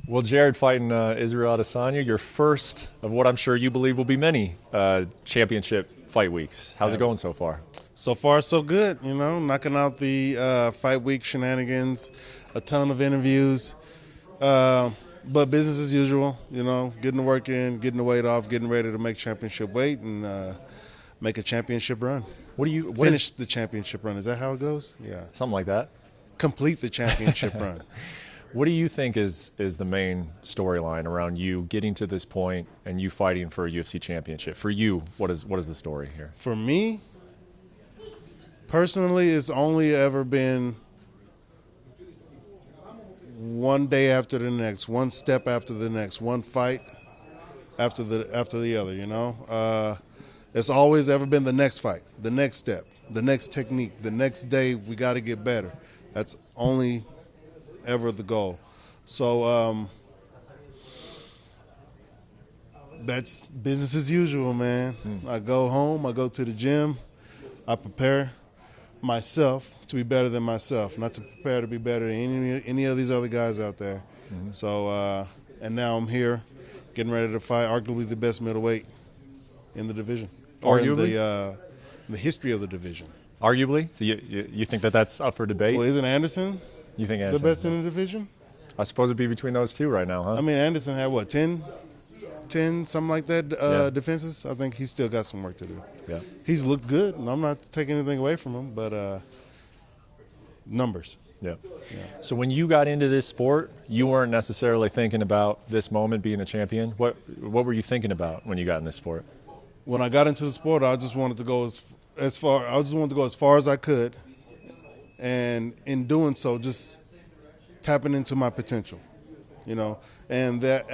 Well, Jared fighting Israel Adesanya, your first of what I'm sure you believe will be many championship fight weeks. How's it going so far? So far, so good. Knocking out the fight week shenanigans, a ton of interviews, but business as usual. Getting the work in, getting the weight off, getting ready to make championship weight and make a championship run. Finish the championship run? Is that how it goes? Yeah, something like that. Complete the championship run. What do you think is the main storyline around you getting to this point and you fighting for a UFC championship? For you, what is the story here? For me, personally, it's only ever been one day after the next, one step after the next, one fight after the other. It's always ever been the next fight, the next step, the next technique, the next day we got to get better. That's only ever the goal. So that's business as usual, man. I go home, I go to the gym, I prepare myself to be better than myself, not to prepare to be better than any of these other guys out there. So and now I'm here getting ready to fight arguably the best middleweight in the division. Arguably? Or in the history of the division. Arguably? So you think that's up for debate? Well, isn't Anderson you think the best in the division? I suppose it'd be between those two right now, huh? I mean, Anderson had, what, 10, something like that, defenses? I think he's still got some work to do. Yeah. He's looked good, and I'm not taking anything away from him, but numbers. Yeah. So when you got into this sport, you weren't necessarily thinking about this moment being a champion. What were you thinking about when you got in this sport? When I got into the sport, I just wanted to go as far as I could, and in doing so, just tapping into my potential, and that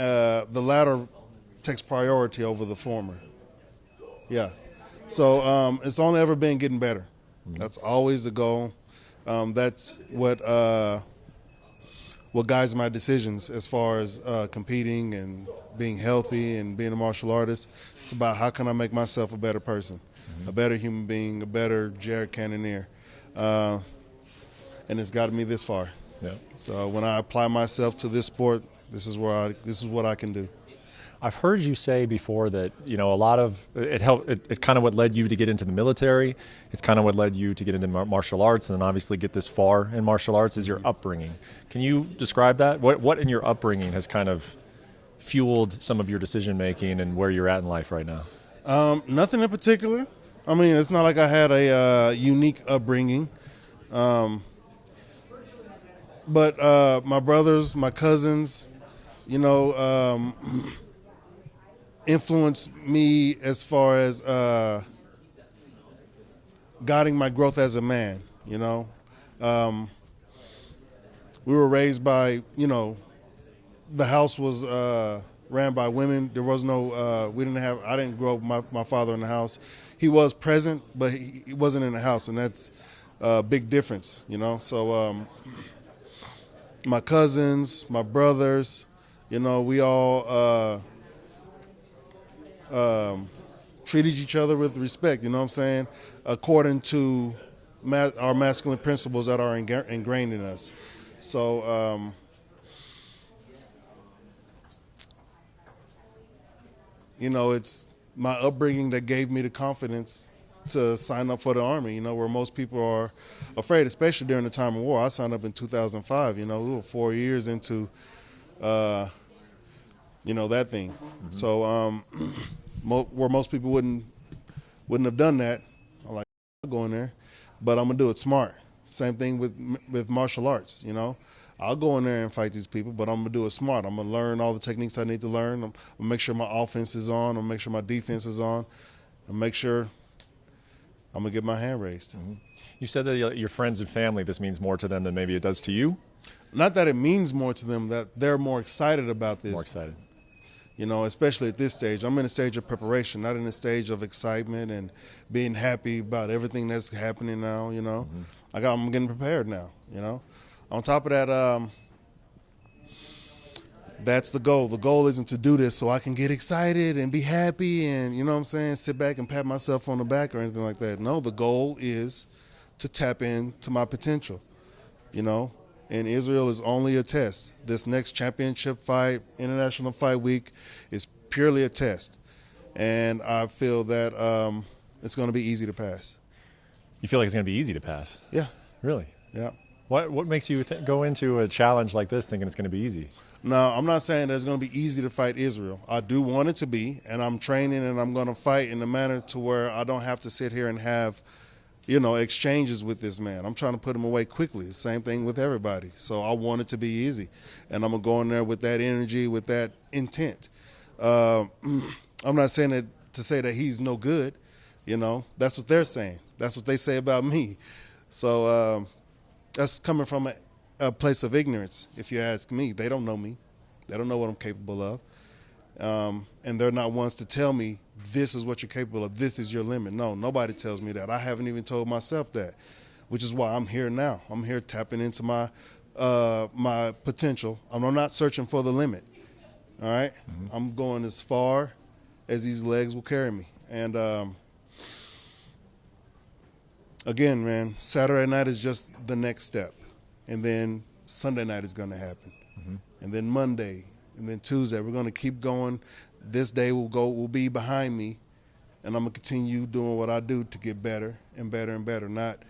the latter takes priority over the former. Yeah. So it's only ever been getting better. That's always the goal. That's what guides my decisions as far as competing and being healthy and being a martial artist. It's about how can I make myself a better person, a better human being, a better Jared Cannonier. And it's gotten me this far. Yeah. So when I apply myself to this sport, this is what I can do. I've heard you say before that a lot of it helped. It's kind of what led you to get into the military. It's kind of what led you to get into martial arts, and then obviously get this far in martial arts is your upbringing. Can you describe that? What in your upbringing has kind of fueled some of your decision making and where you're at in life right now? Nothing in particular. I mean, it's not like I had a unique upbringing. But my brothers, my cousins, influenced me as far as guiding my growth as a man. We were raised by, the house was ran by women. There was no, I didn't grow up with my father in the house. He was present, but he wasn't in the house, and that's a big difference, So my cousins, my brothers, we all treated each other with respect, according to our masculine principles that are ingrained in us. So it's my upbringing that gave me the confidence to sign up for the Army, where most people are afraid, especially during the time of war. I signed up in 2005, we were 4 years into, that thing. So where most people wouldn't have done that, I'm like, I'll go in there, but I'm going to do it smart. Same thing with martial arts, I'll go in there and fight these people, but I'm going to do it smart. I'm going to learn all the techniques I need to learn. I'm going to make sure my offense is on. I'm going to make sure my defense is on. And make sure I'm going to get my hand raised. You said that your friends and family, this means more to them than maybe it does to you? Not that it means more to them, that they're more excited about this. More excited. Especially at this stage. I'm in a stage of preparation, not in a stage of excitement and being happy about everything that's happening now, I'm getting prepared now, On top of that, that's the goal. The goal isn't to do this so I can get excited and be happy and, sit back and pat myself on the back or anything like that. No, the goal is to tap into my potential, and Israel is only a test. This next championship fight, International Fight Week, is purely a test. And I feel that it's going to be easy to pass. You feel like it's going to be easy to pass? Yeah. Really? Yeah. What makes you go into a challenge like this thinking it's going to be easy? No, I'm not saying that it's going to be easy to fight Israel. I do want it to be, and I'm training and I'm going to fight in a manner to where I don't have to sit here and have, exchanges with this man. I'm trying to put him away quickly. The same thing with everybody. So I want it to be easy, and I'm going to go in there with that energy, with that intent. I'm not saying that to say that he's no good. That's what they're saying. That's what they say about me. So that's coming from a place of ignorance, if you ask me. They don't know me. They don't know what I'm capable of. And they're not ones to tell me, this is what you're capable of, this is your limit. No, nobody tells me that. I haven't even told myself that, which is why I'm here now. I'm here tapping into my potential. I'm not searching for the limit, all right? Mm-hmm. I'm going as far as these legs will carry me. And again, man, Saturday night is just the next step. And then Sunday night is going to happen. Mm-hmm. And then Monday, and then Tuesday. We're going to keep going. This day will be behind me, and I'm going to continue doing what I do to get better and better and better, not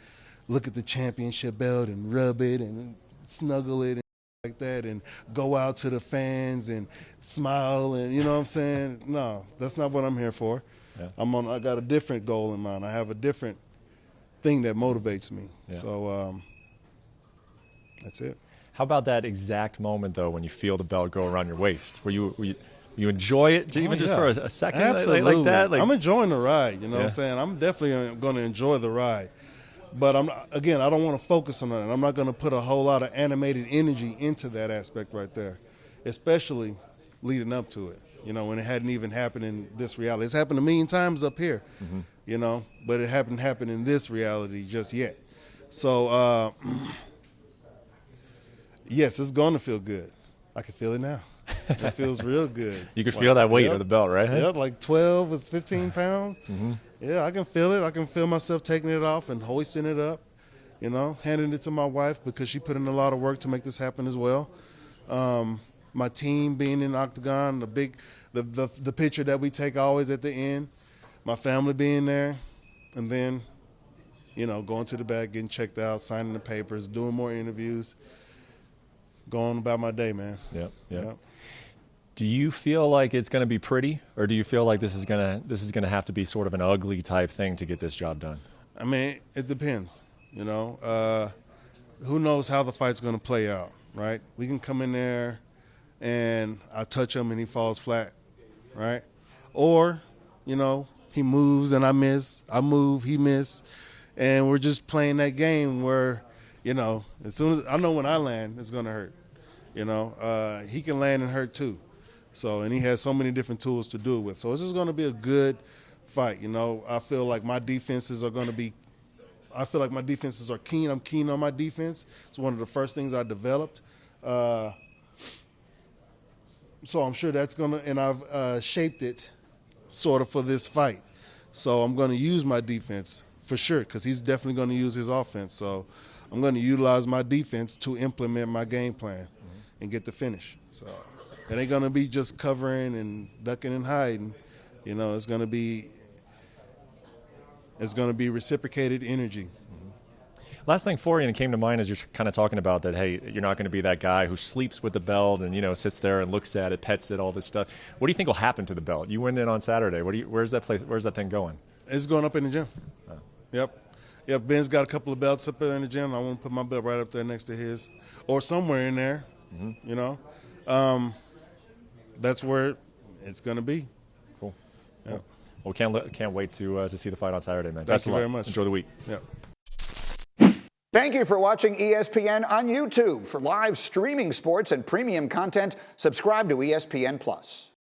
look at the championship belt and rub it and snuggle it and like that and go out to the fans and smile and, you know what I'm saying? No, that's not what I'm here for. Yeah. I got a different goal in mind. I have a different thing that motivates me. Yeah. So that's it. How about that exact moment, though, when you feel the belt go around your waist? Where you enjoy it even just for a second? Absolutely. Like that? I'm enjoying the ride, you know what I'm saying? I'm definitely going to enjoy the ride. But, I don't want to focus on that. I'm not going to put a whole lot of animated energy into that aspect right there, especially leading up to it, when it hadn't even happened in this reality. It's happened a million times up here, but it hadn't happened in this reality just yet. So, yes, it's going to feel good. I can feel it now. It feels real good. You could feel that weight of the belt, right? Yep, like 12 with 15 pounds. Mm-hmm. Yeah, I can feel it. I can feel myself taking it off and hoisting it up, handing it to my wife because she put in a lot of work to make this happen as well. My team being in the octagon, the picture that we take always at the end, my family being there, and then, going to the back, getting checked out, signing the papers, doing more interviews. Going about my day, man. Yep. Do you feel like it's going to be pretty, or do you feel like this is going to have to be sort of an ugly type thing to get this job done? I mean, it depends. Who knows how the fight's going to play out, right? We can come in there and I touch him and he falls flat, right? Or, he moves and I miss. I move, he miss, and we're just playing that game where, as soon as I know when I land, it's going to hurt. He can land and hurt too. So, and he has so many different tools to do it with. So it's just going to be a good fight. I feel like my defenses are keen. I'm keen on my defense. It's one of the first things I developed. So I'm sure that's going to, and I've shaped it sort of for this fight. So I'm going to use my defense for sure because he's definitely going to use his offense. So I'm going to utilize my defense to implement my game plan and get the finish. So it ain't going to be just covering and ducking and hiding. It's going to be reciprocated energy. Last thing for you, and it came to mind as you're kind of talking about that, hey, you're not going to be that guy who sleeps with the belt and, sits there and looks at it, pets it, all this stuff. What do you think will happen to the belt? You went in on Saturday. Where's that thing going? It's going up in the gym. Oh. Yep, Ben's got a couple of belts up there in the gym. I want to put my belt right up there next to his or somewhere in there, That's where it's going to be. Cool. Yeah. Well, can't wait to see the fight on Saturday, man. Thank you very much. Enjoy the week. Yep. Thank you for watching ESPN on YouTube. For live streaming sports and premium content, subscribe to ESPN+.